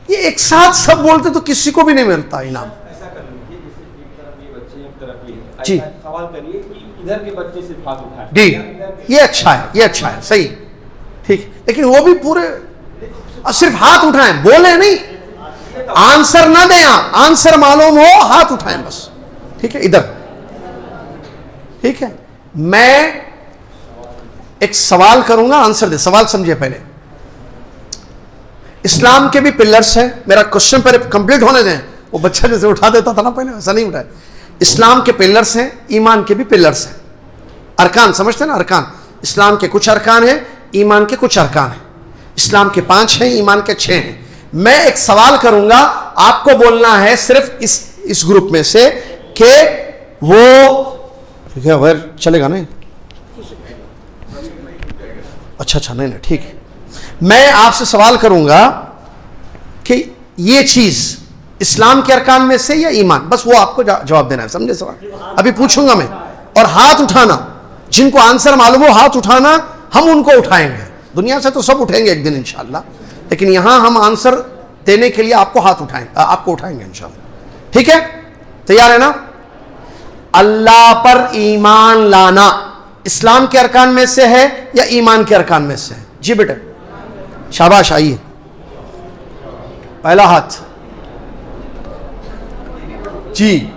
یہ ایک ساتھ سب بولتے تو کسی کو بھی نہیں ملتا انعام۔ جی سوال کریے کہ ادھر کے بچے صرف ہاتھ اٹھائیں. جی یہ اچھا ہے، یہ اچھا ہے، صحیح ٹھیک. لیکن وہ بھی پورے صرف ہاتھ اٹھائیں، بولیں نہیں، آنسر نہ دیں. آپ آنسر معلوم ہو ہاتھ اٹھائیں بس. ٹھیک ہے ادھر. ٹھیک ہے میں ایک سوال کروں گا، آنسر دے. سوال سمجھے پہلے. اسلام کے بھی پلرز ہیں. میرا کوشچن پر کمپلیٹ ہونے دیں. وہ بچہ جیسے اٹھا دیتا تھا نا پہلے، ایسا نہیں اٹھائے. اسلام کے پلرز ہیں، ایمان کے بھی پلرز ہیں. ارکان سمجھتے ہیں نا؟ ارکان. اسلام کے کچھ ارکان ہیں، ایمان کے کچھ ارکان ہیں. اسلام کے 5 ہیں، ایمان کے 6 ہیں. میں ایک سوال کروں گا، آپ کو بولنا ہے صرف اس گروپ میں سے کہ وہ ٹھیک ہے غیر چلے گا نہیں؟ اچھا نہیں ٹھیک ہے. میں آپ سے سوال کروں گا کہ یہ چیز اسلام کے ارکان میں سے یا ایمان، بس وہ آپ کو جواب دینا ہے. سمجھے سوال؟ ابھی پوچھوں گا میں. اور ہاتھ اٹھانا، جن کو آنسر معلوم ہو ہاتھ اٹھانا، ہم ان کو اٹھائیں گے. دنیا سے تو سب اٹھیں گے ایک دن انشاءاللہ، لیکن یہاں ہم آنسر دینے کے لیے آپ کو اٹھائیں گے انشاءاللہ. ٹھیک ہے؟ تیار ہے نا؟ اللہ پر ایمان لانا اسلام کے ارکان میں سے ہے یا ایمان کے ارکان میں سے ہے؟ جی بیٹے شاباش. آئیے پہلا ہاتھ. جی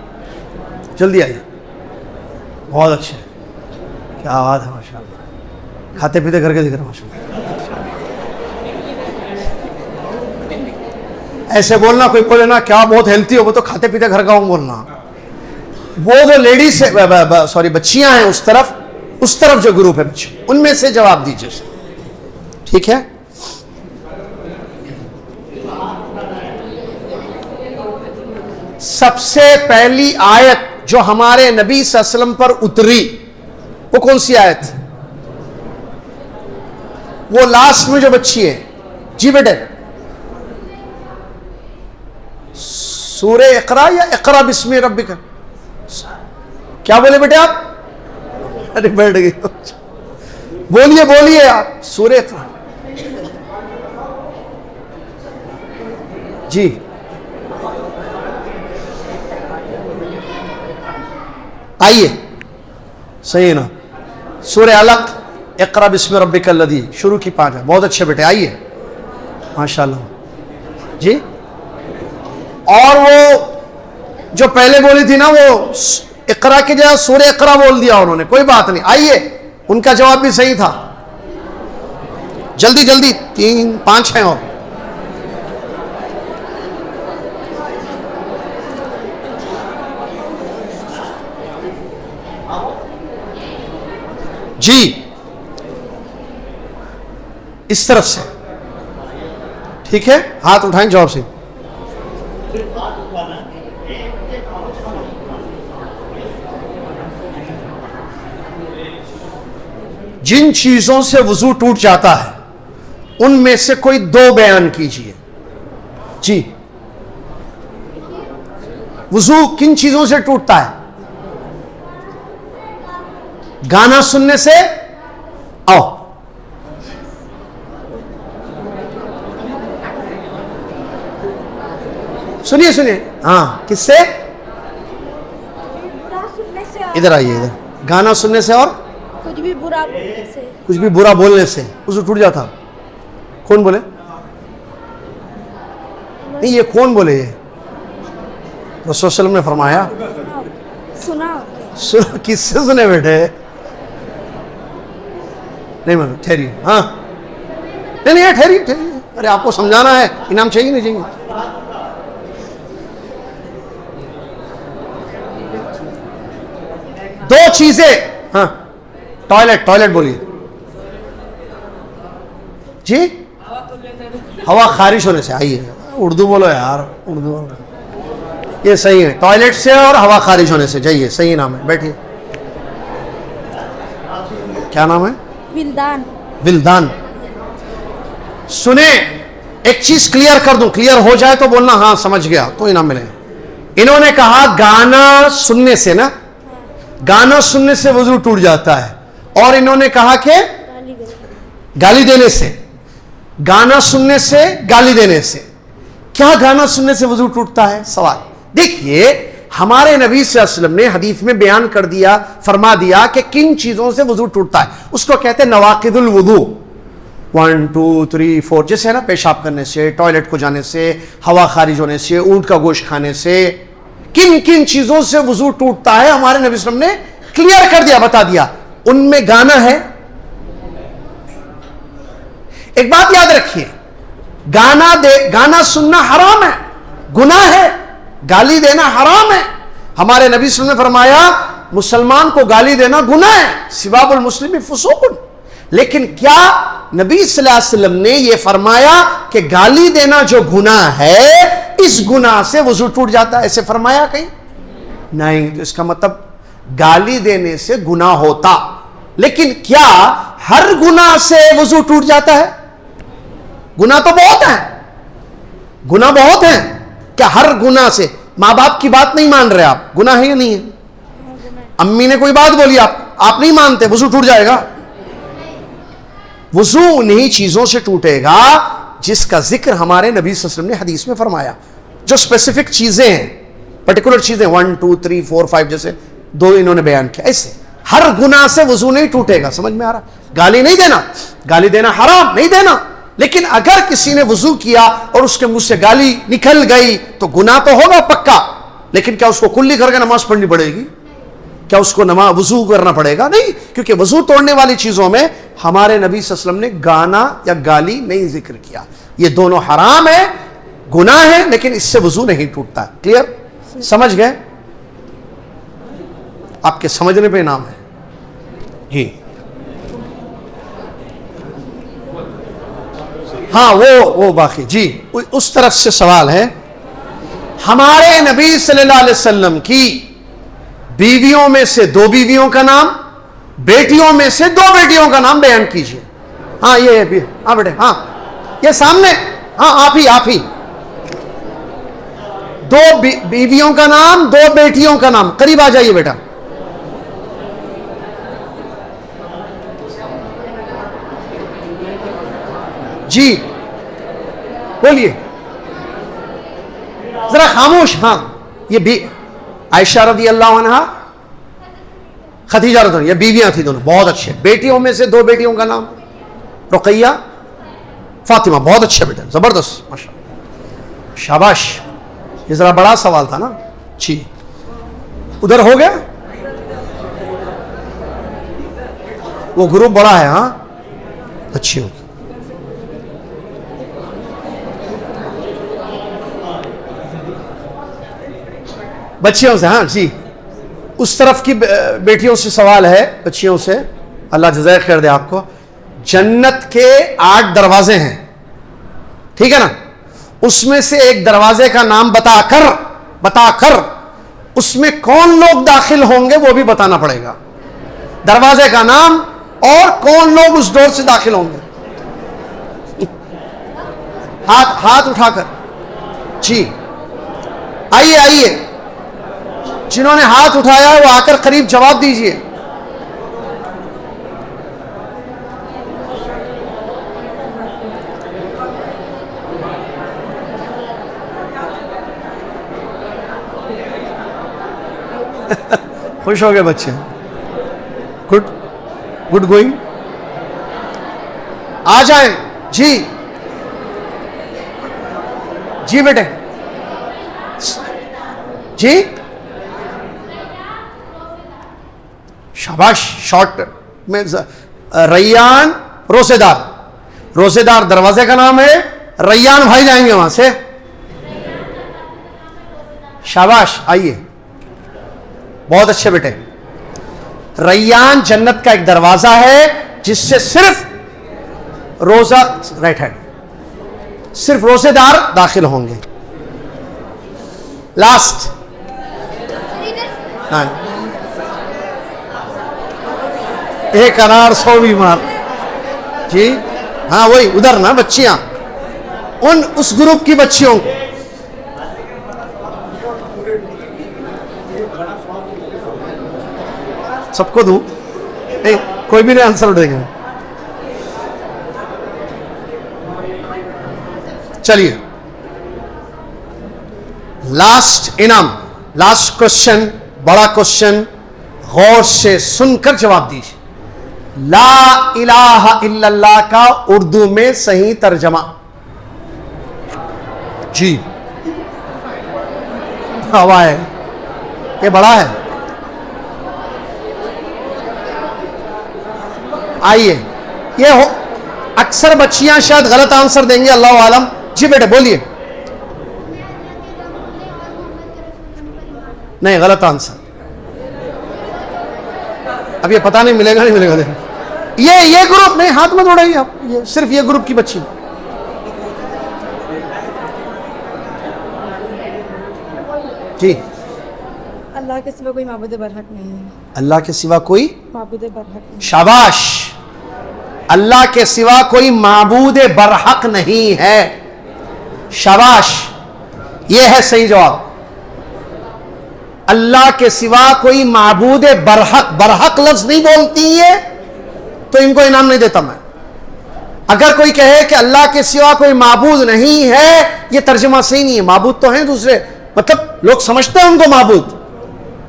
جلدی آئیے. بہت اچھے، کیا بات ہے ماشاء اللہ. کھاتے پیتے کر کے دکھ رہے ہیں ماشاء اللہ. ایسے بولنا، کوئی بولے نا کیا بہت ہیلتھی ہو، وہ تو کھاتے پیتے گھر کا ہوں بولنا. وہ جو لیڈیز سوری بچیاں ہیں اس طرف جو گروپ ہے بچے، ان میں سے جواب دیجیے. ٹھیک ہے؟ سب سے پہلی آیت جو ہمارے نبی صلی اللہ علیہ وسلم پر اتری وہ کون سی آیت؟ وہ لاسٹ میں جو بچی ہے. جی بیٹے سورہ اقرا یا اقرا بسم ربک؟ کیا بولے بیٹے آپ؟ ارے بیٹھ گئے. بولیے آپ. سورہ اقرا. جی آئیے صحیح ہے نا؟ سورہ علق، اقرا بسم ربک الذی، شروع کی 5 ہے. بہت اچھے بیٹے آئیے ماشاءاللہ. جی اور وہ جو پہلے بولی تھی نا، وہ اقرا کے جگہ سورہ اقرا بول دیا انہوں نے. کوئی بات نہیں، آئیے. ان کا جواب بھی صحیح تھا. جلدی 3 5 ہیں اور. جی اس طرف سے. ٹھیک ہے ہاتھ اٹھائیں جواب سے. جن چیزوں سے وضو ٹوٹ جاتا ہے ان میں سے کوئی 2 بیان کیجئے. جی وضو کن چیزوں سے ٹوٹتا ہے؟ گانا سننے سے. آؤ سنیے. ہاں کس سے؟ ادھر آئیے ادھر. گانا سننے سے اور کچھ بھی برا بولنے سے. کچھ بھی برا بولنے سے وضو ٹوٹ جاتا. کون بولے؟ نہیں یہ کون بولے؟ یہ رسول صلی اللہ علیہ وسلم نے فرمایا. سنا کس سے سنے بیٹے؟ نہیں مانو ٹھہری. ہاں نہیں ٹھہری. ارے آپ کو سمجھانا ہے، انعام چاہیے نہیں چاہیے؟ دو چیزیں. ہاں ٹوائلٹ بولیے. جی ہوا خارش ہونے سے. آئیے اردو بولو یار، اردو بولو. یہ صحیح ہے، ٹوائلٹ سے اور ہوا خارج ہونے سے. جائیے صحیح نام ہے. بیٹھیے. کیا نام ہے؟ ولدان. سنیں ایک چیز کلیئر کر دوں، کلیئر ہو جائے تو بولنا ہاں سمجھ گیا تو انعام ملے. انہوں نے کہا گانا سننے سے نا، گانا سننے سے وضو ٹوٹ جاتا ہے. اور انہوں نے کہا کہ گالی دینے سے. گانا سننے سے، گالی دینے سے. کیا گانا سننے سے وضو ٹوٹتا ہے؟ سوال. دیکھیے ہمارے نبی صلی اللہ علیہ وسلم نے حدیث میں بیان کر دیا، فرما دیا کہ کن چیزوں سے وضو ٹوٹتا ہے. اس کو کہتے ہیں نواقض الوضو. 1 2 3 4 جیسے ہے نا، پیشاب کرنے سے، ٹوائلٹ کو جانے سے، ہوا خارج ہونے سے، اونٹ کا گوشت کھانے سے، کن کن چیزوں سے وضو ٹوٹتا ہے ہمارے نبی صلی اللہ علیہ وسلم نے کلیئر کر دیا، بتا دیا. ان میں گانا ہے. ایک بات یاد رکھیے، گانا سننا حرام ہے، گناہ ہے. گالی دینا حرام ہے. ہمارے نبی صلی اللہ علیہ وسلم نے فرمایا مسلمان کو گالی دینا گناہ ہے، سباب المسلم فسوق. لیکن کیا نبی صلی اللہ علیہ وسلم نے یہ فرمایا کہ گالی دینا جو گناہ ہے اس گناہ سے وضو ٹوٹ جاتا ہے؟ ایسے فرمایا کہیں نہیں. تو اس کا مطلب گالی دینے سے گناہ ہوتا، لیکن کیا ہر گناہ سے وضو ٹوٹ جاتا ہے؟ گناہ تو بہت ہیں، گناہ بہت ہیں. کیا ہر گناہ سے؟ ماں باپ کی بات نہیں مان رہے آپ، گناہ ہے یا نہیں ہے؟ امی نے کوئی بات بولی، آپ نہیں مانتے، وضو ٹوٹ جائے گا؟ وضو انہی چیزوں سے ٹوٹے گا جس کا ذکر ہمارے نبی صلی اللہ علیہ وسلم نے حدیث میں فرمایا. جو اسپیسیفک چیزیں ہیں، پرٹیکولر چیزیں 1 2 3 4 5 جیسے 2 انہوں نے بیان کیا، ایسے ہر گناہ سے وضو نہیں ٹوٹے گا. سمجھ میں آ رہا؟ گالی نہیں دینا، گالی دینا حرام، نہیں دینا. لیکن اگر کسی نے وضو کیا اور اس کے منہ سے گالی نکل گئی تو گناہ تو ہوگا پکا، لیکن کیا اس کو کلی کر کے نماز پڑھنی پڑے گی؟ کیا اس کو وضو کرنا پڑے گا؟ نہیں، کیونکہ وضو توڑنے والی چیزوں میں ہمارے نبی صلی اللہ علیہ وسلم نے گانا یا گالی نہیں ذکر کیا. یہ دونوں حرام ہے، گناہ ہے، لیکن اس سے وضو نہیں ٹوٹتا. کلیئر؟ سمجھ گئے؟ آپ کے سمجھنے پہ انعام ہے. جی ہاں، وہ باقی جی اس طرف سے سوال ہے. ہمارے نبی صلی اللہ علیہ وسلم کی بیویوں میں سے 2 بیویوں کا نام، بیٹیوں میں سے 2 بیٹیوں کا نام بیان کیجئے. ہاں یہ بھی، ہاں بیٹے، ہاں یہ سامنے، ہاں آپ ہی 2 بیویوں کا نام، 2 بیٹیوں کا نام. قریب آ جائیے بیٹا. جی بولیے، ذرا خاموش. ہاں یہ بھی عائشہ رضی اللہ عنہا، خدیجہ رضی اللہ عنہا، یہ بیویاں تھیں دونوں، بہت اچھے. بیٹیوں میں سے 2 بیٹیوں کا نام، رقیہ، فاطمہ. بہت اچھے بیٹے، زبردست، ماشاءاللہ، شاباش. یہ ذرا بڑا سوال تھا نا. جی ادھر ہو گیا، وہ گروپ بڑا ہے. ہاں اچھی ہوگی. بچیوں سے، ہاں جی اس طرف کی بیٹیوں سے سوال ہے، بچیوں سے. اللہ جزائے خیر دے آپ کو. جنت کے 8 دروازے ہیں، ٹھیک ہے نا؟ اس میں سے ایک دروازے کا نام بتا کر اس میں کون لوگ داخل ہوں گے وہ بھی بتانا پڑے گا. دروازے کا نام اور کون لوگ اس ڈور سے داخل ہوں گے. ہاتھ اٹھا کر. جی آئیے، جنہوں نے ہاتھ اٹھایا وہ آ کر قریب جواب دیجئے. خوش ہو گئے بچے. Good going. آ جائیں. جی بیٹے. جی شاباش. شارٹ میں ریان روزے دار دروازے کا نام ہے. ریان بھائی جائیں گے وہاں سے. شاباش. آئیے، بہت اچھے بیٹے. ریان جنت کا ایک دروازہ ہے جس سے صرف رائٹ ہینڈ، صرف روزے دار داخل ہوں گے. لاسٹ. ایک انار 100 بیمار. جی ہاں وہی ادھر نا بچیاں، اس گروپ کی بچیوں کو. سب کو دوں؟ کوئی بھی نہیں آنسر دے گا. چلیے لاسٹ انعام لاسٹ کوشچن، بڑا کوشچن، غور سے سن کر جواب دیجیے. لا الہ الا اللہ کا اردو میں صحیح ترجمہ. جی ہوا ہے، یہ بڑا ہے. آئیے، یہ اکثر بچیاں شاید غلط آنسر دیں گے، اللہ عالم. جی بیٹے بولیے. نہیں، غلط آنسر. اب یہ پتہ نہیں ملے گا نہیں ملے گا. یہ گروپ نہیں، ہاتھ میں دوڑائیے آپ، یہ صرف یہ گروپ کی بچی. جی اللہ کے سوا کوئی معبود برحق نہیں ہے. اللہ کے سوا کوئی معبود برحق نہیں. شاباش. اللہ کے سوا کوئی معبود برحق نہیں ہے. شاباش، یہ ہے صحیح جواب. اللہ کے سوا کوئی معبود برحق، برحق لفظ نہیں بولتی ہے تو ان کو انعام نہیں دیتا میں. اگر کوئی کہے کہ اللہ کے سوا کوئی معبود نہیں ہے، یہ ترجمہ صحیح نہیں ہے. معبود تو ہیں دوسرے، مطلب لوگ سمجھتے ہیں ان کو معبود،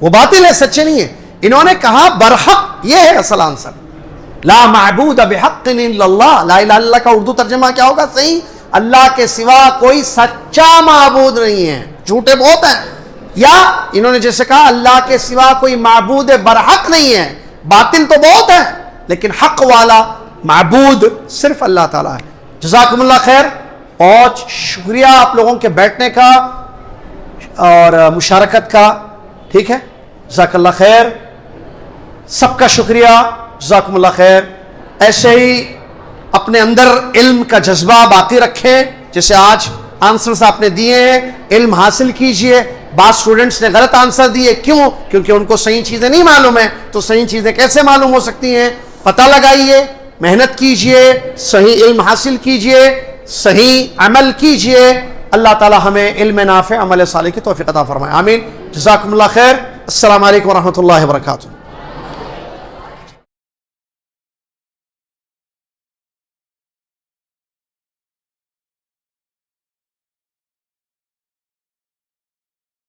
وہ باطل ہے، سچے نہیں ہے. انہوں نے کہا برحق، یہ ہے اصل آنسر. لا معبود بحق الا اللہ. لا الہ الا اللہ کا اردو ترجمہ کیا ہوگا صحیح؟ اللہ کے سوا کوئی سچا معبود نہیں ہے. جھوٹے بہت ہیں. یا انہوں نے جیسے کہا اللہ کے سوا کوئی معبود برحق نہیں ہے، باطل تو بہت ہے لیکن حق والا معبود صرف اللہ تعالیٰ ہے. جزاکم اللہ خیر. بہت شکریہ آپ لوگوں کے بیٹھنے کا اور مشارکت کا. ٹھیک ہے، جزاک اللہ خیر، سب کا شکریہ. جزاکم اللہ خیر. ایسے ہی اپنے اندر علم کا جذبہ باقی رکھیں. جیسے آج آنسرز آپ نے دیے ہیں، علم حاصل کیجئے. بعض اسٹوڈنٹس نے غلط آنسر دیے، کیوں؟ کیونکہ ان کو صحیح چیزیں نہیں معلوم ہیں. تو صحیح چیزیں کیسے معلوم ہو سکتی ہیں؟ پتہ لگائیے، محنت کیجئے، صحیح علم حاصل کیجئے، صحیح عمل کیجئے. اللہ تعالی ہمیں علم نافع، عمل صالح کی توفیق عطا فرمائے. آمین. جزاکم اللہ خیر. السلام علیکم ورحمۃ اللہ وبرکاتہ.